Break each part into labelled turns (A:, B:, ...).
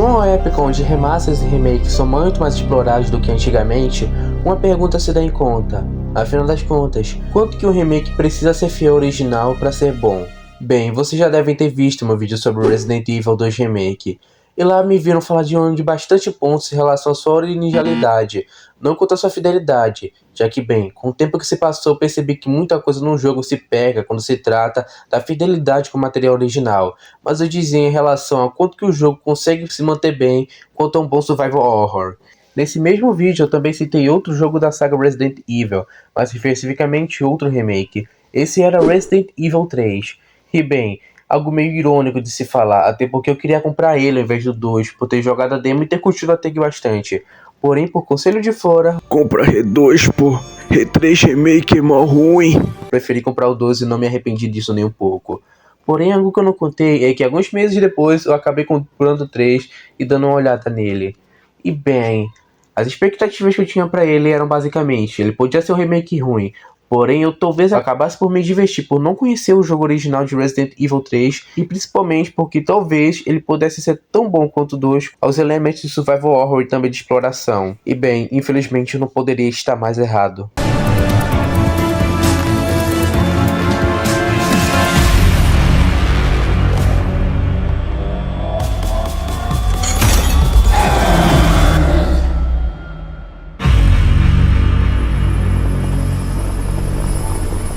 A: Numa época onde remasters e remakes são muito mais explorados do que antigamente, uma pergunta se dá em conta. Afinal das contas, quanto que um remake precisa ser fiel ao original para ser bom? Bem, vocês já devem ter visto meu vídeo sobre o Resident Evil 2 Remake, e lá me viram falar de bastante pontos em relação à sua originalidade, não quanto à sua fidelidade, já que, bem, com o tempo que se passou eu percebi que muita coisa no jogo se pega quando se trata da fidelidade com o material original, mas eu dizia em relação a quanto que o jogo consegue se manter bem quanto a um bom survival horror. Nesse mesmo vídeo eu também citei outro jogo da saga Resident Evil, mas especificamente outro remake. Esse era Resident Evil 3. E bem, algo meio irônico de se falar, até porque eu queria comprar ele ao invés do 2, por ter jogado a demo e ter curtido até que bastante. Porém, por conselho de fora,
B: compra R2, pô. R3 Remake é mó ruim.
A: Preferi comprar o 2 e não me arrependi disso nem um pouco. Porém, algo que eu não contei é que alguns meses depois eu acabei comprando o 3 e dando uma olhada nele. E bem, as expectativas que eu tinha pra ele eram basicamente, ele podia ser um remake ruim, porém eu talvez acabasse por me divertir por não conhecer o jogo original de Resident Evil 3 e principalmente porque talvez ele pudesse ser tão bom quanto o 2 aos elementos de survival horror e também de exploração. E bem, infelizmente eu não poderia estar mais errado.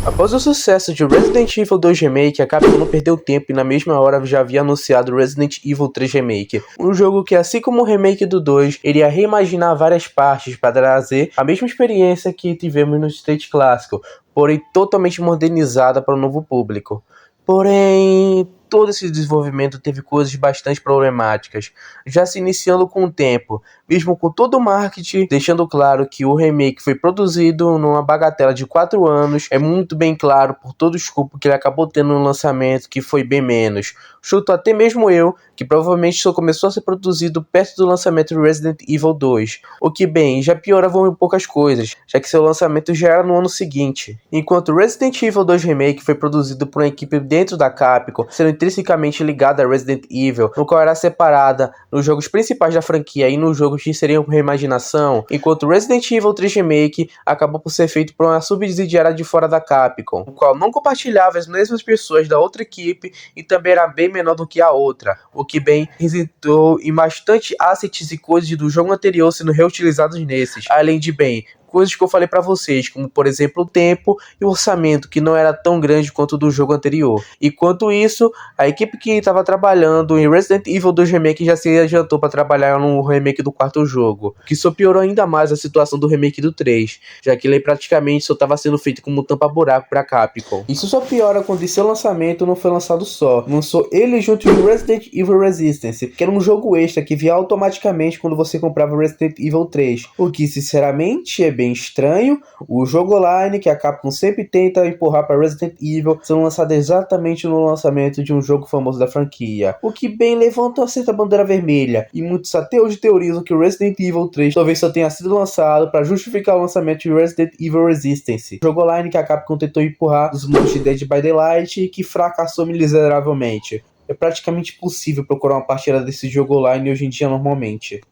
A: Após o sucesso de Resident Evil 2 Remake, a Capcom não perdeu tempo e na mesma hora já havia anunciado Resident Evil 3 Remake, um jogo que, assim como o remake do 2, iria reimaginar várias partes para trazer a mesma experiência que tivemos no stage clássico, porém totalmente modernizada para o novo público. Porém, todo esse desenvolvimento teve coisas bastante problemáticas, já se iniciando com o tempo, mesmo com todo o marketing deixando claro que o remake foi produzido numa bagatela de 4 anos, é muito bem claro por todo o escopo que ele acabou tendo no lançamento, que foi bem menos. Chuto até mesmo eu, que provavelmente só começou a ser produzido perto do lançamento do Resident Evil 2, o que bem, já piorava um pouco as coisas, já que seu lançamento já era no ano seguinte. Enquanto Resident Evil 2 Remake foi produzido por uma equipe dentro da Capcom, sendo intrinsecamente ligada a Resident Evil, no qual era separada nos jogos principais da franquia e nos jogos que seriam reimaginação, enquanto Resident Evil 3 Remake acabou por ser feito por uma subsidiária de fora da Capcom, o qual não compartilhava as mesmas pessoas da outra equipe e também era bem menor do que a outra, o que bem resultou em bastante assets e coisas do jogo anterior sendo reutilizados nesses, além de bem, coisas que eu falei pra vocês, como por exemplo o tempo e o orçamento, que não era tão grande quanto o do jogo anterior. E quanto isso, a equipe que estava trabalhando em Resident Evil 2 Remake já se adiantou para trabalhar no remake do quarto jogo, que só piorou ainda mais a situação do remake do 3, já que ele praticamente só estava sendo feito como tampa-buraco pra Capcom. Isso só piora quando seu lançamento não foi lançado só, lançou ele junto de Resident Evil Resistance, que era um jogo extra que via automaticamente quando você comprava Resident Evil 3, o que sinceramente é bem estranho. O jogo online que a Capcom sempre tenta empurrar para Resident Evil sendo lançado exatamente no lançamento de um jogo famoso da franquia, o que bem levanta uma certa bandeira vermelha, e muitos até hoje teorizam que o Resident Evil 3 talvez só tenha sido lançado para justificar o lançamento de Resident Evil Resistance, jogo online que a Capcom tentou empurrar dos montes de Dead by Daylight e que fracassou miseravelmente. É praticamente impossível procurar uma partida desse jogo online hoje em dia normalmente.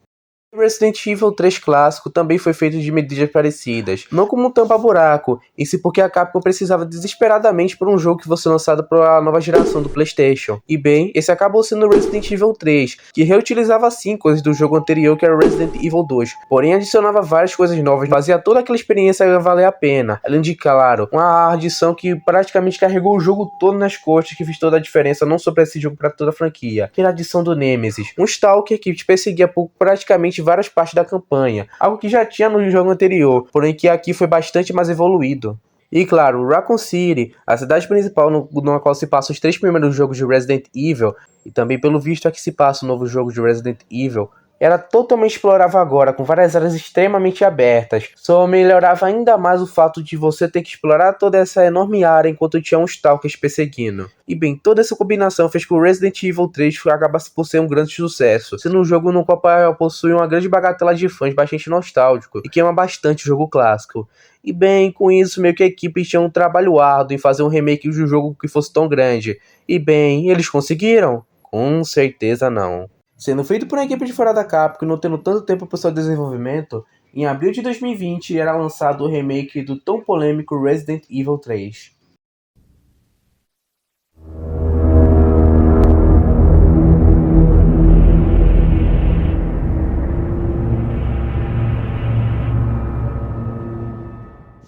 A: Resident Evil 3 clássico também foi feito de medidas parecidas, não como um tampa-buraco, e sim porque a Capcom precisava desesperadamente por um jogo que fosse lançado para a nova geração do PlayStation. E bem, esse acabou sendo Resident Evil 3, que reutilizava sim coisas do jogo anterior que era Resident Evil 2, porém adicionava várias coisas novas, fazia toda aquela experiência valer a pena, além de, claro, uma adição que praticamente carregou o jogo todo nas costas, que fez toda a diferença não só para esse jogo, para toda a franquia, que era a adição do Nemesis, um Stalker que te perseguia por praticamente várias partes da campanha, algo que já tinha no jogo anterior, porém que aqui foi bastante mais evoluído. E claro, Raccoon City, a cidade principal na qual se passam os 3 primeiros jogos de Resident Evil, e também pelo visto aqui se passa o novo jogo de Resident Evil, era totalmente explorável agora, com várias áreas extremamente abertas. Só melhorava ainda mais o fato de você ter que explorar toda essa enorme área enquanto tinha um Stalker perseguindo. E bem, toda essa combinação fez que o Resident Evil 3 acabasse por ser um grande sucesso, sendo um jogo no qual possui uma grande bagatela de fãs bastante nostálgico, e que ama bastante o jogo clássico. E bem, com isso meio que a equipe tinha um trabalho árduo em fazer um remake de um jogo que fosse tão grande. E bem, eles conseguiram? Com certeza não. Sendo feito por uma equipe de fora da Capcom e não tendo tanto tempo para o seu desenvolvimento, em abril de 2020 era lançado o remake do tão polêmico Resident Evil 3.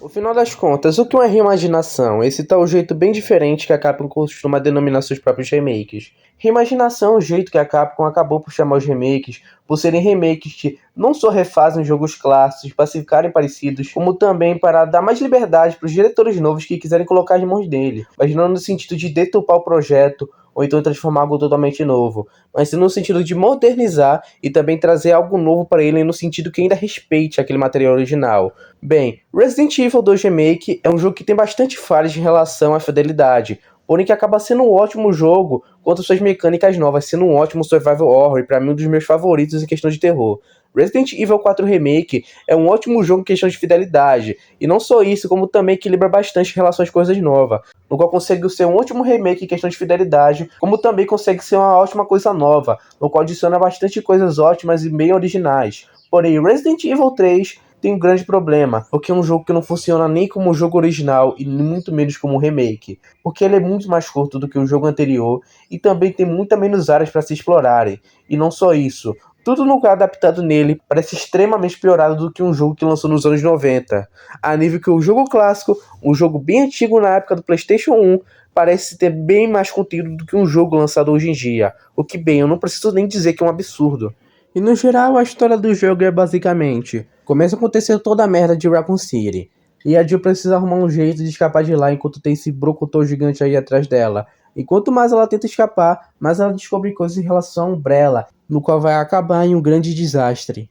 A: No final das contas, o que é uma reimaginação? Esse tal jeito bem diferente que a Capcom costuma denominar seus próprios remakes. Reimaginação é o jeito que a Capcom acabou por chamar os remakes, por serem remakes que não só refazem jogos clássicos para se ficarem parecidos, como também para dar mais liberdade para os diretores novos que quiserem colocar as mãos nele, mas não no sentido de deturpar o projeto ou então transformar algo totalmente novo, mas sim no sentido de modernizar e também trazer algo novo para ele no sentido que ainda respeite aquele material original. Bem, Resident Evil 2 Remake é um jogo que tem bastante falhas em relação à fidelidade, porém que acaba sendo um ótimo jogo quanto às suas mecânicas novas, sendo um ótimo survival horror e para mim um dos meus favoritos em questão de terror. Resident Evil 4 Remake é um ótimo jogo em questão de fidelidade, e não só isso, como também equilibra bastante em relação às coisas novas, no qual consegue ser um ótimo remake em questão de fidelidade, como também consegue ser uma ótima coisa nova, no qual adiciona bastante coisas ótimas e bem originais. Porém, Resident Evil 3 tem um grande problema, porque é um jogo que não funciona nem como jogo original e muito menos como remake, porque ele é muito mais curto do que o jogo anterior e também tem muita menos áreas para se explorarem. E não só isso, tudo no que é adaptado nele parece extremamente piorado do que um jogo que lançou nos anos 90, a nível que o jogo clássico, um jogo bem antigo na época do PlayStation 1, parece ter bem mais conteúdo do que um jogo lançado hoje em dia, o que bem, eu não preciso nem dizer que é um absurdo. E no geral, a história do jogo é basicamente: começa a acontecer toda a merda de Raccoon City, e a Jill precisa arrumar um jeito de escapar de lá enquanto tem esse brocotô gigante aí atrás dela. E quanto mais ela tenta escapar, mais ela descobre coisas em relação à Umbrella, no qual vai acabar em um grande desastre.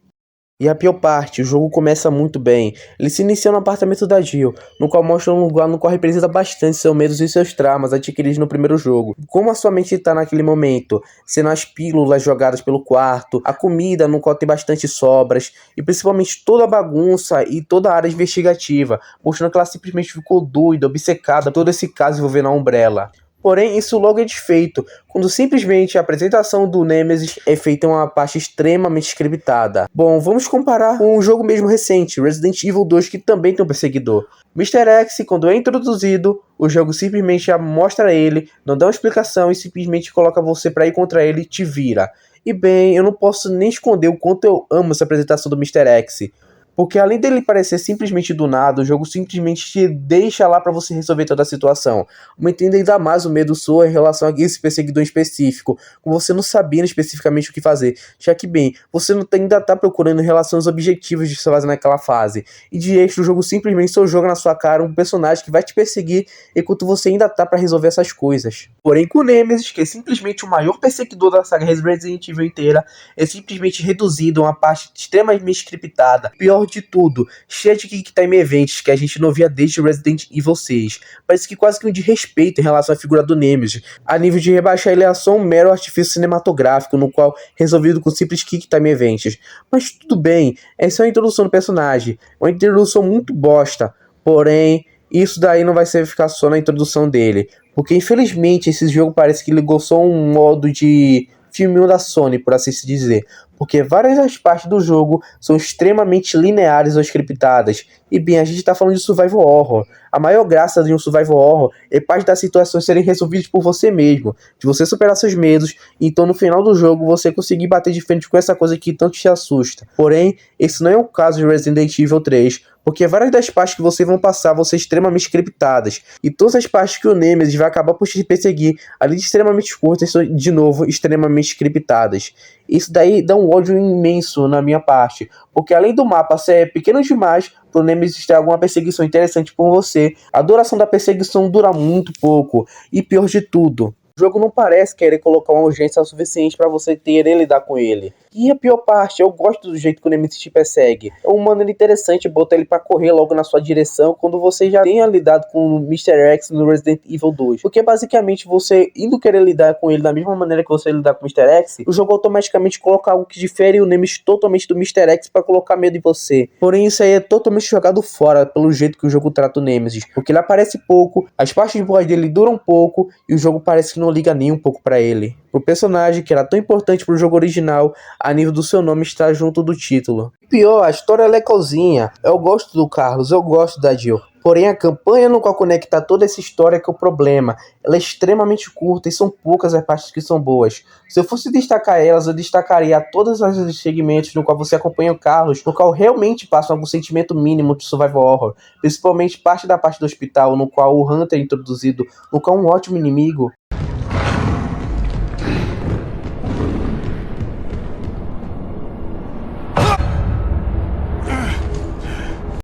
A: E a pior parte, o jogo começa muito bem. Ele se inicia no apartamento da Jill, no qual mostra um lugar no qual representa bastante seus medos e seus traumas adquiridos no primeiro jogo. Como a sua mente está naquele momento, sendo as pílulas jogadas pelo quarto, a comida no qual tem bastante sobras, e principalmente toda a bagunça e toda a área investigativa, mostrando que ela simplesmente ficou doida, obcecada por todo esse caso envolvendo a Umbrella. Porém, isso logo é desfeito, quando simplesmente a apresentação do Nemesis é feita em uma parte extremamente scriptada. Bom, vamos comparar com um jogo mesmo recente, Resident Evil 2, que também tem um perseguidor. Mr. X, quando é introduzido, o jogo simplesmente já mostra ele, não dá uma explicação e simplesmente coloca você pra ir contra ele e te vira. E bem, eu não posso nem esconder o quanto eu amo essa apresentação do Mr. X. Porque além dele parecer simplesmente do nada, o jogo simplesmente te deixa lá pra você resolver toda a situação, aumentando ainda mais o medo sua em relação a esse perseguidor específico, com você não sabendo especificamente o que fazer, já que bem, você ainda tá procurando em relação aos objetivos de se fazer naquela fase, e de extra o jogo simplesmente só joga na sua cara um personagem que vai te perseguir enquanto você ainda tá pra resolver essas coisas. Porém com o Nemesis, que é simplesmente o maior perseguidor da saga Resident Evil inteira, é simplesmente reduzido a uma parte extremamente scriptada, pior de tudo, cheia de Quick Time Events que a gente não via desde Resident Evil 6. Parece que quase que um desrespeito em relação à figura do Nemesis, a nível de rebaixar ele a só um mero artifício cinematográfico, no qual resolvido com simples Quick Time Events. Mas tudo bem, essa é a introdução do personagem, uma introdução muito bosta, porém, isso daí não vai ficar só na introdução dele, porque infelizmente esse jogo parece que ligou só um modo de filminho da Sony, por assim se dizer, porque várias das partes do jogo são extremamente lineares ou scriptadas. E bem, a gente tá falando de survival horror. A maior graça de um survival horror é parte das situações serem resolvidas por você mesmo, de você superar seus medos, e então no final do jogo você conseguir bater de frente com essa coisa que tanto te assusta. Porém, esse não é o caso de Resident Evil 3, porque várias das partes que vocês vão passar vão ser extremamente scriptadas, e todas as partes que o Nemesis vai acabar por te perseguir, além de extremamente curtas, são de novo extremamente scriptadas. Isso daí dá um ódio imenso na minha parte, porque além do mapa ser pequeno demais pro Nemesis ter alguma perseguição interessante por você, a duração da perseguição dura muito pouco, e pior de tudo, o jogo não parece querer colocar uma urgência suficiente pra você ter e lidar com ele. E a pior parte, eu gosto do jeito que o Nemesis te persegue. É uma maneira interessante botar ele pra correr logo na sua direção quando você já tenha lidado com o Mr. X no Resident Evil 2. Porque basicamente você indo querer lidar com ele da mesma maneira que você lidar com o Mr. X, o jogo automaticamente coloca algo que difere o Nemesis totalmente do Mr. X pra colocar medo em você. Porém isso aí é totalmente jogado fora pelo jeito que o jogo trata o Nemesis. Porque ele aparece pouco, as partes de voz dele duram pouco e o jogo parece que não liga nem um pouco pra ele. o personagem que era tão importante pro jogo original, a nível do seu nome estar junto do título. Pior, a história é legalzinha, eu gosto do Carlos, eu gosto da Jill. Porém, a campanha no qual conecta toda essa história que é o problema. Ela é extremamente curta e são poucas as partes que são boas. Se eu fosse destacar elas, eu destacaria todos os segmentos no qual você acompanha o Carlos, no qual realmente passa algum sentimento mínimo de survival horror. Principalmente parte do hospital, no qual o Hunter é introduzido, no qual é um ótimo inimigo.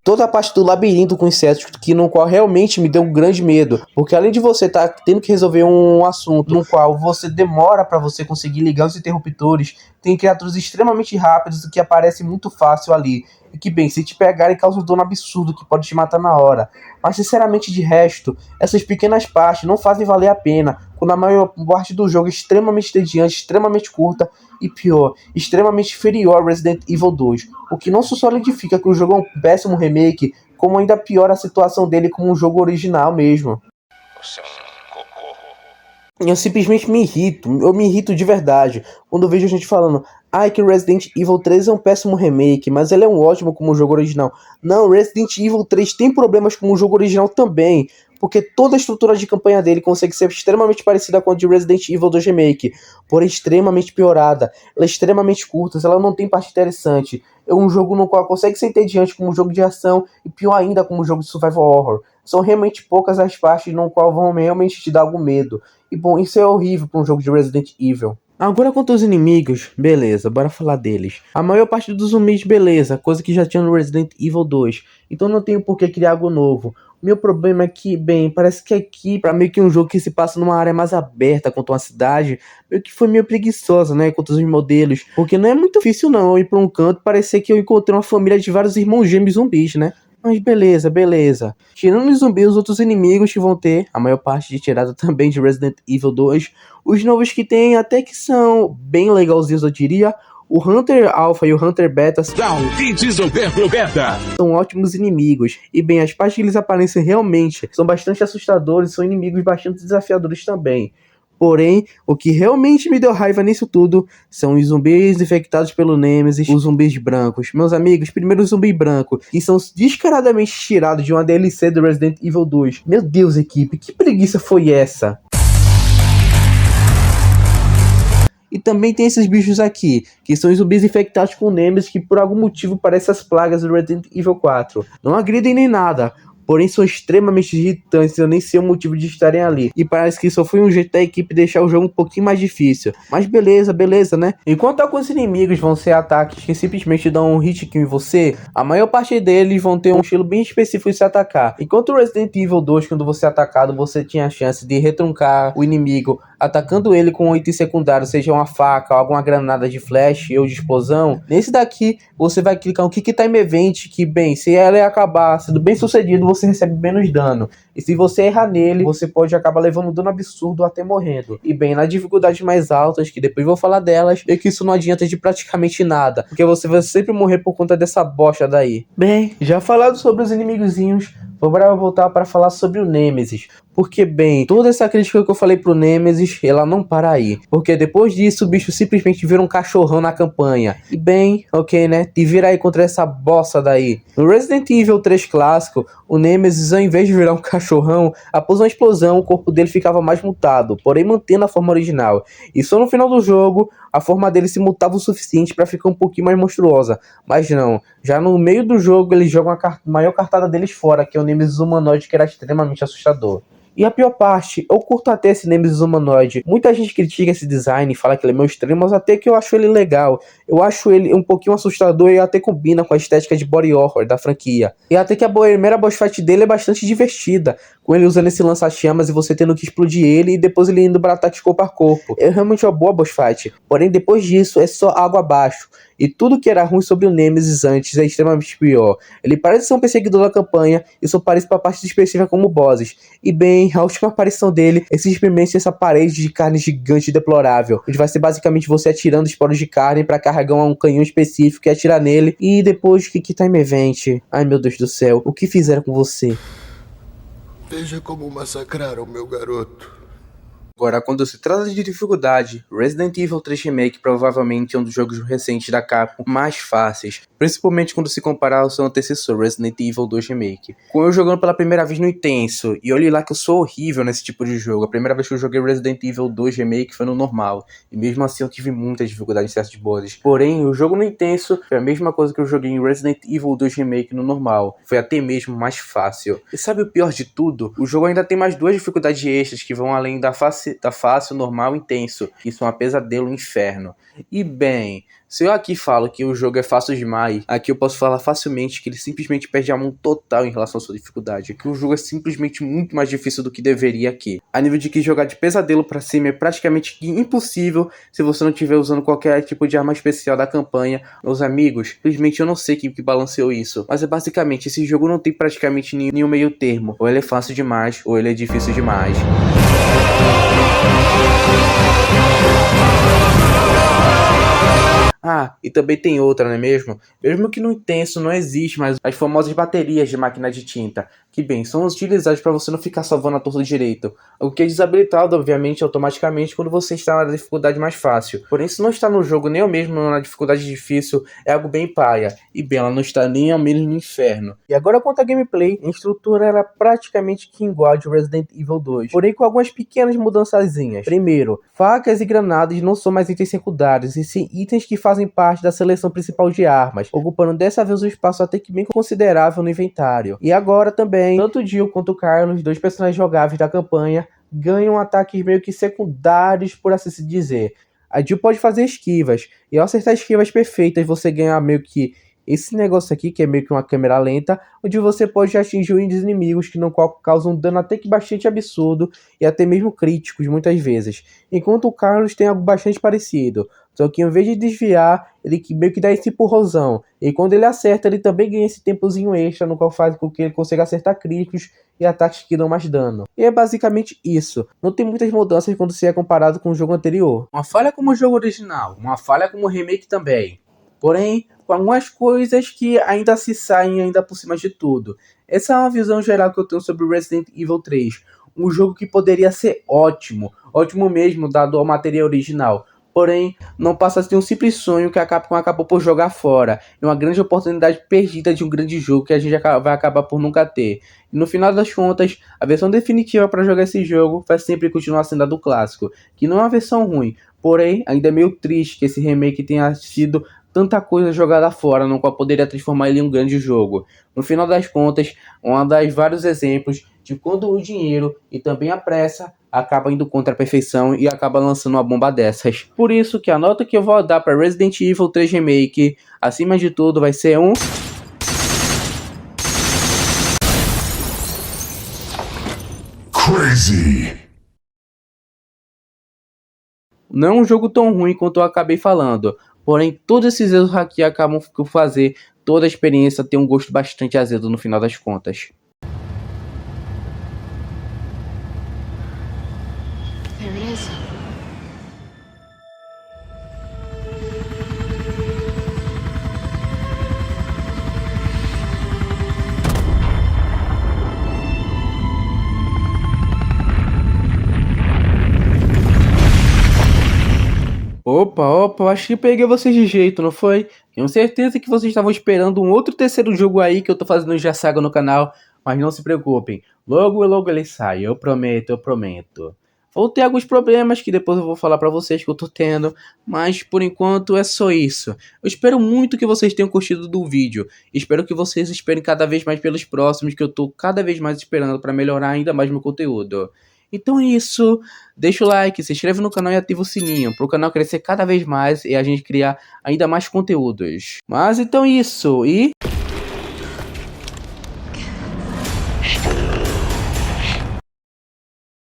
A: Toda a parte do labirinto com insetos, no qual realmente me deu um grande medo, porque além de você estar tendo que resolver um assunto no qual você demora para você conseguir ligar os interruptores, tem criaturas extremamente rápidas que aparecem muito fácil ali, e que bem, se te pegarem causa um dano absurdo que pode te matar na hora. Mas sinceramente, de resto, essas pequenas partes não fazem valer a pena, quando a maior parte do jogo é extremamente entediante, extremamente curta e pior, extremamente inferior a Resident Evil 2, o que não só solidifica que o jogo é um péssimo remake, como ainda piora a situação dele como um jogo original mesmo. Eu simplesmente me irrito, eu me irrito de verdade, quando eu vejo a gente falando que Resident Evil 3 é um péssimo remake, mas ele é um ótimo como jogo original. Não, Resident Evil 3 tem problemas como o jogo original também, porque toda a estrutura de campanha dele consegue ser extremamente parecida com a de Resident Evil 2 Remake, porém extremamente piorada, ela é extremamente curta, ela não tem parte interessante. É um jogo no qual consegue ser entediante como um jogo de ação e pior ainda como um jogo de survival horror. São realmente poucas as partes no qual vão realmente te dar algum medo. E bom, isso é horrível para um jogo de Resident Evil. Agora quanto aos inimigos, beleza, bora falar deles. A maior parte dos zumbis, beleza, coisa que já tinha no Resident Evil 2, então não tenho por que criar algo novo. Meu problema é que, bem, parece que aqui, pra meio que um jogo que se passa numa área mais aberta quanto a uma cidade, meio que foi meio preguiçosa, né, quanto aos modelos, porque não é muito difícil não ir pra um canto e parecer que eu encontrei uma família de vários irmãos gêmeos zumbis, né. Mas beleza, beleza. Tirando os zumbis, os outros inimigos que vão ter, a maior parte de tirada também de Resident Evil 2, os novos que tem até que são bem legalzinhos, eu diria. O Hunter Alpha e o Hunter Beta são ótimos inimigos. E bem, as partes que eles aparecem realmente são bastante assustadores, são inimigos bastante desafiadores também. Porém, o que realmente me deu raiva nisso tudo são os zumbis infectados pelo Nemesis, os zumbis brancos. Meus amigos, primeiro o zumbi branco, que são descaradamente tirados de uma DLC do Resident Evil 2. Meu Deus, equipe, que preguiça foi essa? E também tem esses bichos aqui, que são os zumbis infectados com Nemesis, que por algum motivo parecem as plagas do Resident Evil 4. Não agridem nem nada, porém são extremamente irritantes, eu nem sei o motivo de estarem ali. E parece que só foi um jeito da equipe deixar o jogo um pouquinho mais difícil. Mas beleza, beleza, né? Enquanto alguns inimigos vão ser ataques que simplesmente dão um hit kill em você, a maior parte deles vão ter um estilo bem específico de se atacar. Enquanto o Resident Evil 2, quando você é atacado, você tinha a chance de retruncar o inimigo atacando ele com um item secundário, seja uma faca, alguma granada de flash ou de explosão. Nesse daqui, você vai clicar no Quick Time Event, que bem, se ela acabar sendo bem sucedido, você recebe menos dano. E se você errar nele, você pode acabar levando um dano absurdo até morrendo. E bem, nas dificuldades mais altas, que depois vou falar delas, é que isso não adianta de praticamente nada, porque você vai sempre morrer por conta dessa bosta daí. Bem, já falado sobre os inimigozinhos, vou voltar para falar sobre o Nemesis. Porque, bem, toda essa crítica que eu falei pro Nemesis, ela não para aí. Porque depois disso, o bicho simplesmente vira um cachorrão na campanha. E bem, ok, né? Te vira aí contra essa bosta daí. No Resident Evil 3 clássico, o Nemesis, ao invés de virar um cachorrão, após uma explosão, o corpo dele ficava mais mutado, porém mantendo a forma original. E só no final do jogo, a forma dele se mutava o suficiente para ficar um pouquinho mais monstruosa. Mas não, já no meio do jogo, eles jogam a maior cartada deles fora, que é o Nemesis humanoide, que era extremamente assustador. E a pior parte, eu curto até esse Nemesis humanoide. Muita gente critica esse design e fala que ele é meio estranho, mas até que eu acho ele legal. Eu acho ele um pouquinho assustador e até combina com a estética de body horror da franquia. E até que a primeira boss fight dele é bastante divertida, com ele usando esse lança-chamas e você tendo que explodir ele e depois ele indo para ataque corpo a corpo. É realmente uma boa boss fight, porém depois disso é só água abaixo. E tudo que era ruim sobre o Nemesis antes é extremamente pior. Ele parece ser um perseguidor da campanha e só aparece para partes específicas como bosses. E bem, a última aparição dele é simplesmente essa parede de carne gigante e deplorável, onde vai ser basicamente você atirando esporos de carne para carregar um canhão específico e atirar nele. E depois que Time Event, ai meu Deus do céu, o que fizeram com você?
C: Veja como massacraram meu garoto.
A: Agora, quando se trata de dificuldade, Resident Evil 3 Remake provavelmente é um dos jogos recentes da Capcom mais fáceis, principalmente quando se comparar ao seu antecessor Resident Evil 2 Remake. Com eu jogando pela primeira vez no Intenso, e olhe lá que eu sou horrível nesse tipo de jogo. A primeira vez que eu joguei Resident Evil 2 Remake foi no normal, e mesmo assim eu tive muita dificuldade em certos bosses. Porém, o jogo no Intenso foi a mesma coisa que eu joguei em Resident Evil 2 Remake no normal, foi até mesmo mais fácil. E sabe o pior de tudo? O jogo ainda tem mais duas dificuldades extras que vão além da fácil, normal e intenso, que são um pesadelo e inferno. E bem, se eu aqui falo que o jogo é fácil demais, aqui eu posso falar facilmente que ele simplesmente perde a mão total em relação à sua dificuldade, que o jogo é simplesmente muito mais difícil do que deveria aqui. A nível de que jogar de pesadelo pra cima é praticamente impossível se você não estiver usando qualquer tipo de arma especial da campanha. Meus amigos, simplesmente eu não sei quem que balanceou isso, mas é basicamente, esse jogo não tem praticamente nenhum meio termo. Ou ele é fácil demais, ou ele é difícil demais. Ah, e também tem outra, não é mesmo? Mesmo que no Intenso não existe mais as famosas baterias de máquina de tinta, que bem, são utilizadas para você não ficar salvando a torta direito, o que é desabilitado, obviamente, automaticamente quando você está na dificuldade mais fácil. Porém, se não está no jogo nem ao mesmo na dificuldade difícil, é algo bem paia, e bem, ela não está nem ao menos no inferno. E agora quanto à gameplay, a estrutura era praticamente que igual a de Resident Evil 2, porém com algumas pequenas mudançazinhas. Primeiro, facas e granadas não são mais itens secundários, e sim itens que fazem parte da seleção principal de armas, ocupando dessa vez um espaço até que bem considerável no inventário. E agora também, tanto o Jill quanto o Carlos, dois personagens jogáveis da campanha, ganham ataques meio que secundários, por assim se dizer. A Jill pode fazer esquivas, e ao acertar esquivas perfeitas, você ganha meio que esse negócio aqui, que é meio que uma câmera lenta, onde você pode atingir os inimigos que não causam dano até que bastante absurdo, e até mesmo críticos muitas vezes. Enquanto o Carlos tem algo bastante parecido, só que em vez de desviar, ele meio que dá esse empurrãozão. E quando ele acerta, ele também ganha esse tempozinho extra, no qual faz com que ele consiga acertar críticos e ataques que dão mais dano. E é basicamente isso. Não tem muitas mudanças quando se é comparado com o jogo anterior. Uma falha como o jogo original, uma falha como o remake também. Porém, com algumas coisas que ainda se saem ainda por cima de tudo. Essa é uma visão geral que eu tenho sobre Resident Evil 3. Um jogo que poderia ser ótimo. Ótimo mesmo, dado ao material original. Porém, não passa a ser um simples sonho que a Capcom acabou por jogar fora. É uma grande oportunidade perdida de um grande jogo que a gente vai acabar por nunca ter. E no final das contas, a versão definitiva para jogar esse jogo vai sempre continuar sendo a do clássico, que não é uma versão ruim. Porém, ainda é meio triste que esse remake tenha sido tanta coisa jogada fora, no qual poderia transformar ele em um grande jogo. No final das contas, um dos vários exemplos de quando o dinheiro e também a pressa acaba indo contra a perfeição e acaba lançando uma bomba dessas. Por isso que a nota que eu vou dar para Resident Evil 3 Remake, acima de tudo, vai ser um...
B: Crazy!
A: Não é um jogo tão ruim quanto eu acabei falando, porém todos esses erros aqui acabam por fazer toda a experiência ter um gosto bastante azedo no final das contas.
C: There it is.
A: Opa, acho que peguei vocês de jeito, não foi? Tenho certeza que vocês estavam esperando um outro terceiro jogo aí que eu tô fazendo já saga no canal, mas não se preocupem, logo ele sai, eu prometo. Vou ter alguns problemas que depois eu vou falar pra vocês que eu tô tendo, mas por enquanto é só isso. Eu espero muito que vocês tenham curtido do vídeo, espero que vocês esperem cada vez mais pelos próximos, que eu tô cada vez mais esperando pra melhorar ainda mais meu conteúdo. Então é isso, deixa o like, se inscreve no canal e ativa o sininho, para o canal crescer cada vez mais e a gente criar ainda mais conteúdos. Mas então é isso, e...